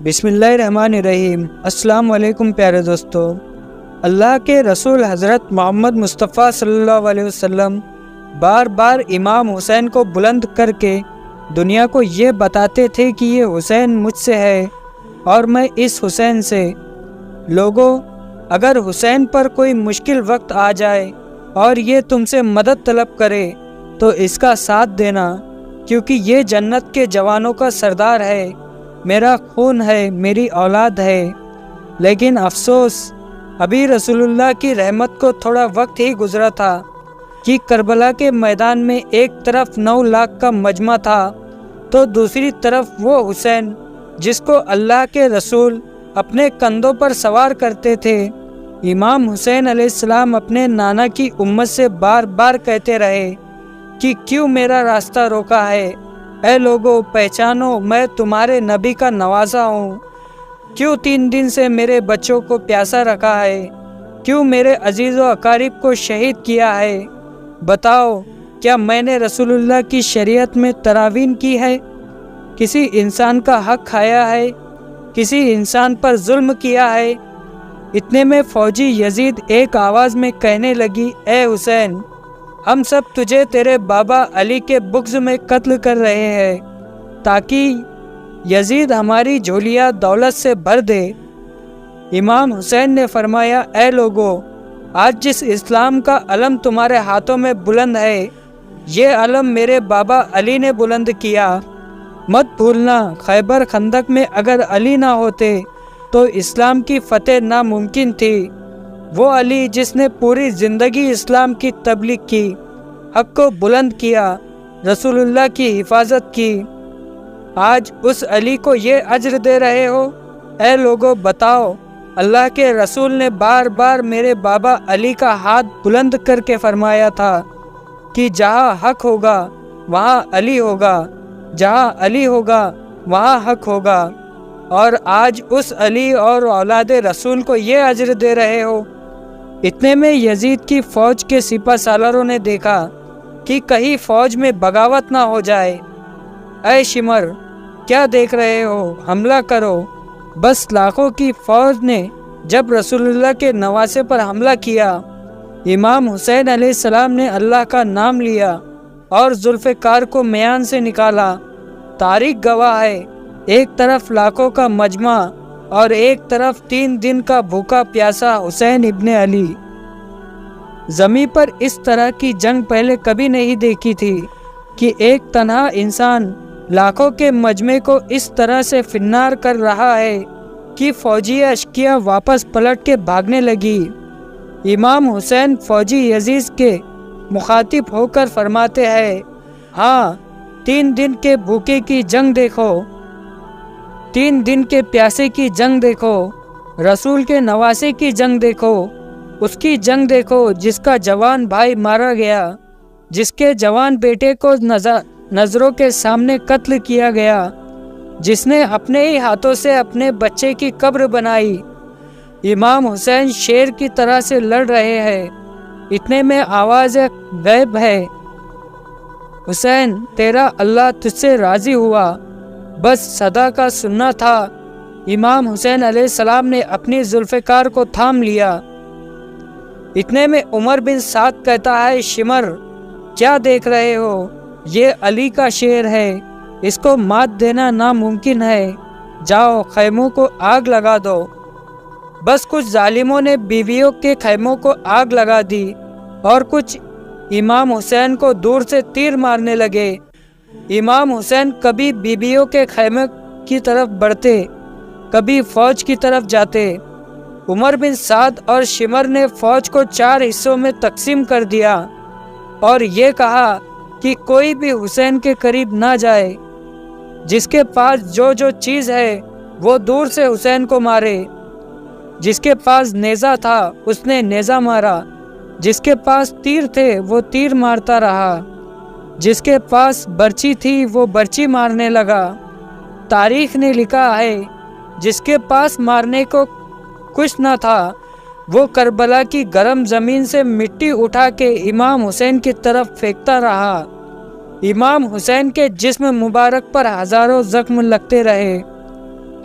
بسم اللہ الرحمن الرحیم۔ السلام علیکم پیارے دوستو۔ اللہ کے رسول حضرت محمد مصطفیٰ صلی اللہ علیہ وسلم بار بار امام حسین کو بلند کر کے دنیا کو یہ بتاتے تھے کہ یہ حسین مجھ سے ہے اور میں اس حسین سے۔ لوگوں، اگر حسین پر کوئی مشکل وقت آ جائے اور یہ تم سے مدد طلب کرے تو اس کا ساتھ دینا، کیونکہ یہ جنت کے جوانوں کا سردار ہے، میرا خون ہے، میری اولاد ہے۔ لیکن افسوس، ابھی رسول اللہ کی رحمت کو تھوڑا وقت ہی گزرا تھا کہ کربلا کے میدان میں ایک طرف 9 لاکھ کا مجمع تھا تو دوسری طرف وہ حسین جس کو اللہ کے رسول اپنے کندھوں پر سوار کرتے تھے۔ امام حسین علیہ السلام اپنے نانا کی امت سے بار بار کہتے رہے کہ کیوں میرا راستہ روکا ہے؟ اے لوگو، پہچانو میں تمہارے نبی کا نوازا ہوں۔ کیوں 3 دن سے میرے بچوں کو پیاسا رکھا ہے؟ کیوں میرے عزیز و اقارب کو شہید کیا ہے؟ بتاؤ، کیا میں نے رسول اللہ کی شریعت میں تراوین کی ہے؟ کسی انسان کا حق کھایا ہے؟ کسی انسان پر ظلم کیا ہے؟ اتنے میں فوجی یزید ایک آواز میں کہنے لگی، اے حسین، ہم سب تجھے تیرے بابا علی کے بغض میں قتل کر رہے ہیں تاکہ یزید ہماری جھولیاں دولت سے بھر دے۔ امام حسین نے فرمایا، اے لوگو، آج جس اسلام کا علم تمہارے ہاتھوں میں بلند ہے، یہ علم میرے بابا علی نے بلند کیا۔ مت بھولنا، خیبر خندق میں اگر علی نہ ہوتے تو اسلام کی فتح ناممکن تھی۔ وہ علی جس نے پوری زندگی اسلام کی تبلیغ کی، حق کو بلند کیا، رسول اللہ کی حفاظت کی، آج اس علی کو یہ اجر دے رہے ہو؟ اے لوگو، بتاؤ، اللہ کے رسول نے بار بار میرے بابا علی کا ہاتھ بلند کر کے فرمایا تھا کہ جہاں حق ہوگا وہاں علی ہوگا، جہاں علی ہوگا وہاں حق ہوگا، اور آج اس علی اور اولاد رسول کو یہ اجر دے رہے ہو۔ اتنے میں یزید کی فوج کے سپہ سالاروں نے دیکھا کہ کہیں فوج میں بغاوت نہ ہو جائے۔ اے شمر، کیا دیکھ رہے ہو؟ حملہ کرو۔ بس لاکھوں کی فوج نے جب رسول اللہ کے نواسے پر حملہ کیا، امام حسین علیہ السلام نے اللہ کا نام لیا اور ذوالفقار کو میان سے نکالا۔ تاریخ گواہ ہے، ایک طرف لاکھوں کا مجمع اور ایک طرف 3 دن کا بھوکا پیاسا حسین ابن علی۔ زمین پر اس طرح کی جنگ پہلے کبھی نہیں دیکھی تھی کہ ایک تنہا انسان لاکھوں کے مجمع کو اس طرح سے فنار کر رہا ہے کہ فوجی اشکیا واپس پلٹ کے بھاگنے لگی۔ امام حسین فوجی یزید کے مخاطب ہو کر فرماتے ہیں، ہاں، 3 دن کے بھوکے کی جنگ دیکھو، 3 دن کے پیاسے کی جنگ دیکھو، رسول کے نواسے کی جنگ دیکھو، اس کی جنگ دیکھو جس کا جوان بھائی مارا گیا، جس کے جوان بیٹے کو نظروں کے سامنے قتل کیا گیا، جس نے اپنے ہی ہاتھوں سے اپنے بچے کی قبر بنائی۔ امام حسین شیر کی طرح سے لڑ رہے ہیں۔ اتنے میں آواز غیب ہے، حسین، تیرا اللہ تجھ سے راضی ہوا، بس صدا کا سننا تھا۔ امام حسین علیہ السلام نے اپنی ذوالفقار کو تھام لیا۔ اتنے میں عمر بن سعد کہتا ہے، شمر، کیا دیکھ رہے ہو؟ یہ علی کا شیر ہے، اس کو مات دینا ناممکن ہے، جاؤ خیموں کو آگ لگا دو۔ بس کچھ ظالموں نے بیویوں کے خیموں کو آگ لگا دی اور کچھ امام حسین کو دور سے تیر مارنے لگے۔ امام حسین کبھی بیویوں کے خیمے کی طرف بڑھتے، کبھی فوج کی طرف جاتے۔ عمر بن سعد اور شمر نے فوج کو 4 حصوں میں تقسیم کر دیا اور یہ کہا کہ کوئی بھی حسین کے قریب نہ جائے، جس کے پاس جو چیز ہے وہ دور سے حسین کو مارے۔ جس کے پاس نیزہ تھا اس نے نیزہ مارا، جس کے پاس تیر تھے وہ تیر مارتا رہا، جس کے پاس برچی تھی وہ برچی مارنے لگا۔ تاریخ نے لکھا ہے، جس کے پاس مارنے کو کچھ نہ تھا وہ کربلا کی گرم زمین سے مٹی اٹھا کے امام حسین کی طرف پھینکتا رہا۔ امام حسین کے جسم مبارک پر ہزاروں زخم لگتے رہے۔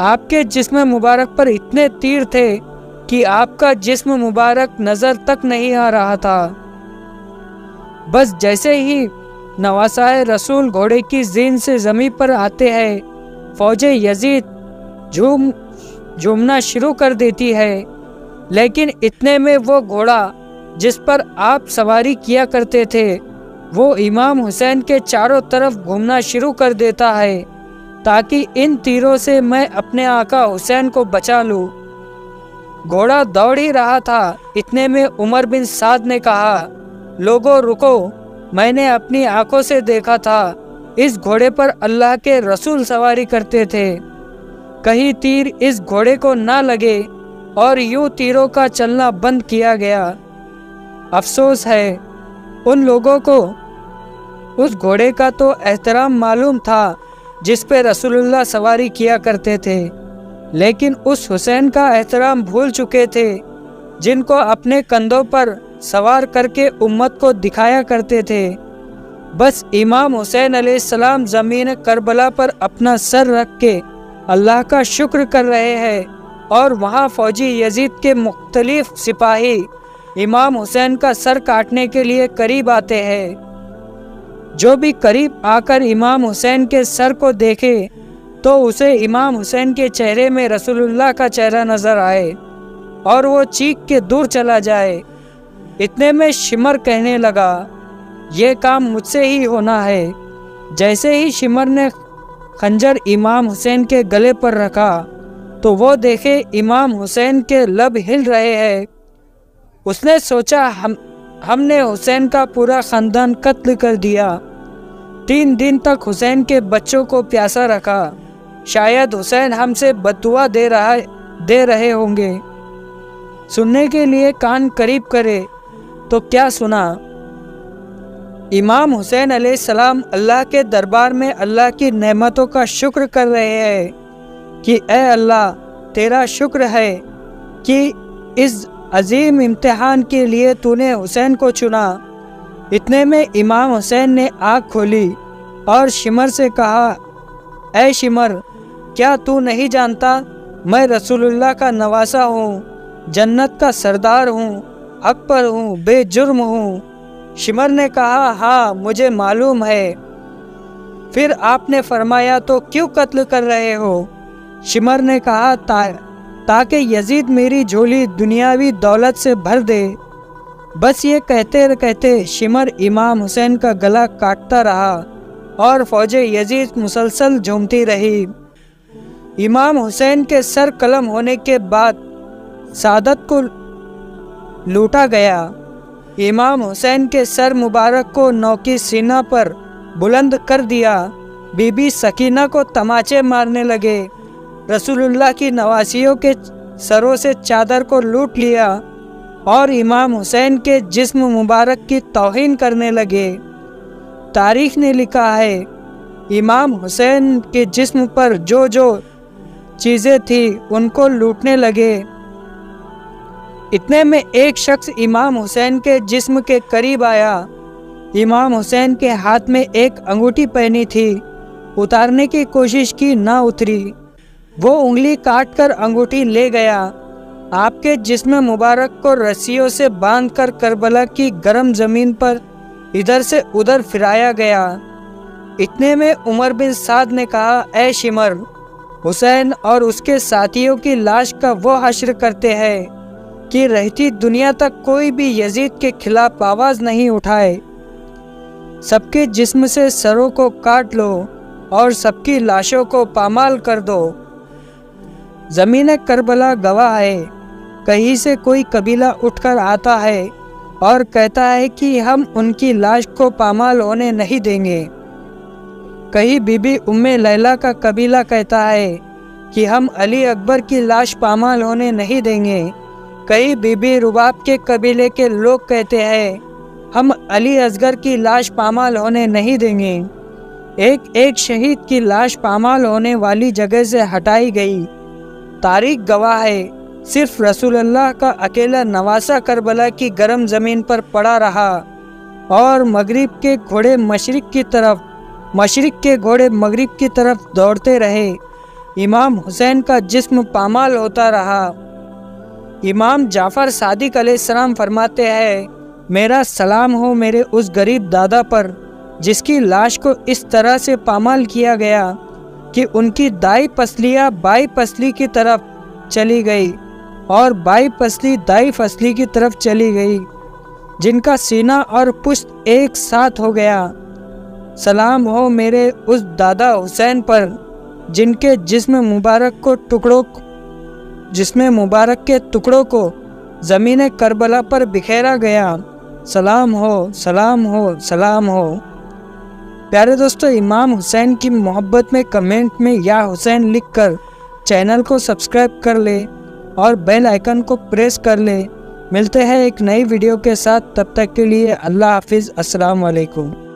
آپ کے جسم مبارک پر اتنے تیر تھے کہ آپ کا جسم مبارک نظر تک نہیں آ رہا تھا۔ بس جیسے ہی نواسائے رسول گھوڑے کی زین سے زمین پر آتے ہیں، فوج یزید جھومنا شروع کر دیتی ہے، لیکن اتنے میں وہ گھوڑا جس پر آپ سواری کیا کرتے تھے وہ امام حسین کے چاروں طرف گھومنا شروع کر دیتا ہے تاکہ ان تیروں سے میں اپنے آقا حسین کو بچا لوں۔ گھوڑا دوڑ ہی رہا تھا، اتنے میں عمر بن سعد نے کہا، لوگوں رکو، میں نے اپنی آنکھوں سے دیکھا تھا، اس گھوڑے پر اللہ کے رسول سواری کرتے تھے، کہیں تیر اس گھوڑے کو نہ لگے، اور یوں تیروں کا چلنا بند کیا گیا۔ افسوس ہے ان لوگوں کو اس گھوڑے کا تو احترام معلوم تھا جس پہ رسول اللہ سواری کیا کرتے تھے، لیکن اس حسین کا احترام بھول چکے تھے جن کو اپنے کندھوں پر سوار کر کے امت کو دکھایا کرتے تھے۔ بس امام حسین علیہ السلام زمین کربلا پر اپنا سر رکھ کے اللہ کا شکر کر رہے ہیں، اور وہاں فوجی یزید کے مختلف سپاہی امام حسین کا سر کاٹنے کے لیے قریب آتے ہیں۔ جو بھی قریب آ کر امام حسین کے سر کو دیکھے تو اسے امام حسین کے چہرے میں رسول اللہ کا چہرہ نظر آئے اور وہ چیخ کے دور چلا جائے۔ اتنے میں شمر کہنے لگا، یہ کام مجھ سے ہی ہونا ہے۔ جیسے ہی شمر نے خنجر امام حسین کے گلے پر رکھا تو وہ دیکھے امام حسین کے لب ہل رہے ہیں۔ اس نے سوچا ہم نے حسین کا پورا خاندان قتل کر دیا۔ 3 دن تک حسین کے بچوں کو پیاسا رکھا، شاید حسین ہم سے بد دعا دے رہے ہوں گے۔ سننے کے لیے کان قریب کرے تو کیا سنا؟ امام حسین علیہ السلام اللہ کے دربار میں اللہ کی نعمتوں کا شکر کر رہے ہیں کہ اے اللہ، تیرا شکر ہے کہ اس عظیم امتحان کے لیے تو نے حسین کو چنا۔ اتنے میں امام حسین نے آنکھ کھولی اور شمر سے کہا، اے شمر، کیا تو نہیں جانتا میں رسول اللہ کا نواسا ہوں، جنت کا سردار ہوں، حق پر ہوں، بے جرم ہوں؟ شمر نے کہا، ہاں مجھے معلوم ہے۔ پھر آپ نے فرمایا تو کیوں قتل کر رہے ہو؟ شمر نے کہا، تاکہ یزید میری جھولی دنیاوی دولت سے بھر دے۔ بس یہ کہتے کہتے شمر امام حسین کا گلا کاٹتا رہا اور فوج یزید مسلسل جھومتی رہی۔ امام حسین کے سر قلم ہونے کے بعد سعادت کو لوٹا گیا۔ امام حسین کے سر مبارک کو نوکی سینہ پر بلند کر دیا۔ بی بی سکینہ کو تماچے مارنے لگے۔ رسول اللہ کی نواسیوں کے سروں سے چادر کو لوٹ لیا اور امام حسین کے جسم مبارک کی توہین کرنے لگے۔ تاریخ نے لکھا ہے، امام حسین کے جسم پر جو چیزیں تھیں ان کو لوٹنے لگے۔ اتنے میں ایک شخص امام حسین کے جسم کے قریب آیا۔ امام حسین کے ہاتھ میں ایک انگوٹھی پہنی تھی، اتارنے کی کوشش کی، نہ اتری۔ وہ انگلی کاٹ کر انگوٹھی لے گیا۔ آپ کے جسم مبارک کو رسیوں سے باندھ کر کربلا کی گرم زمین پر ادھر سے ادھر پھرایا گیا۔ اتنے میں عمر بن سعد نے کہا، اے شمر، حسین اور اس کے ساتھیوں کی لاش کا وہ حشر کرتے ہیں کہ رہتی دنیا تک کوئی بھی یزید کے خلاف آواز نہیں اٹھائے۔ سب کے جسم سے سروں کو کاٹ لو اور سب کی لاشوں کو پامال کر دو۔ زمین کربلا گواہ ہے، کہیں سے کوئی قبیلہ اٹھ کر آتا ہے اور کہتا ہے کہ ہم ان کی لاش کو پامال ہونے نہیں دیں گے۔ کہیں بی بی ام لیلہ کا قبیلہ کہتا ہے کہ ہم علی اکبر کی لاش پامال ہونے نہیں دیں گے۔ کئی بی بی رباب کے قبیلے کے لوگ کہتے ہیں ہم علی اصغر کی لاش پامال ہونے نہیں دیں گے۔ ایک ایک شہید کی لاش پامال ہونے والی جگہ سے ہٹائی گئی۔ تاریخ گواہ ہے، صرف رسول اللہ کا اکیلا نواسا کربلا کی گرم زمین پر پڑا رہا اور مغرب کے گھوڑے مشرق کے گھوڑے مغرب کی طرف دوڑتے رہے۔ امام حسین کا جسم پامال ہوتا رہا۔ امام جعفر صادق علیہ السلام فرماتے ہیں، میرا سلام ہو میرے اس غریب دادا پر جس کی لاش کو اس طرح سے پامال کیا گیا کہ ان کی دائیں پسلیاں بائیں پسلی کی طرف چلی گئی اور بائیں پسلی دائیں پسلی کی طرف چلی گئی، جن کا سینہ اور پشت ایک ساتھ ہو گیا۔ سلام ہو میرے اس دادا حسین پر جن کے جسم مبارک کے ٹکڑوں کو زمین کربلا پر بکھیرا گیا۔ سلام ہو، سلام ہو، سلام ہو۔ پیارے دوستو، امام حسین کی محبت میں کمنٹ میں یا حسین لکھ کر چینل کو سبسکرائب کر لے اور بیل آئیکن کو پریس کر لے۔ ملتے ہیں ایک نئی ویڈیو کے ساتھ، تب تک کے لیے اللہ حافظ، السلام علیکم۔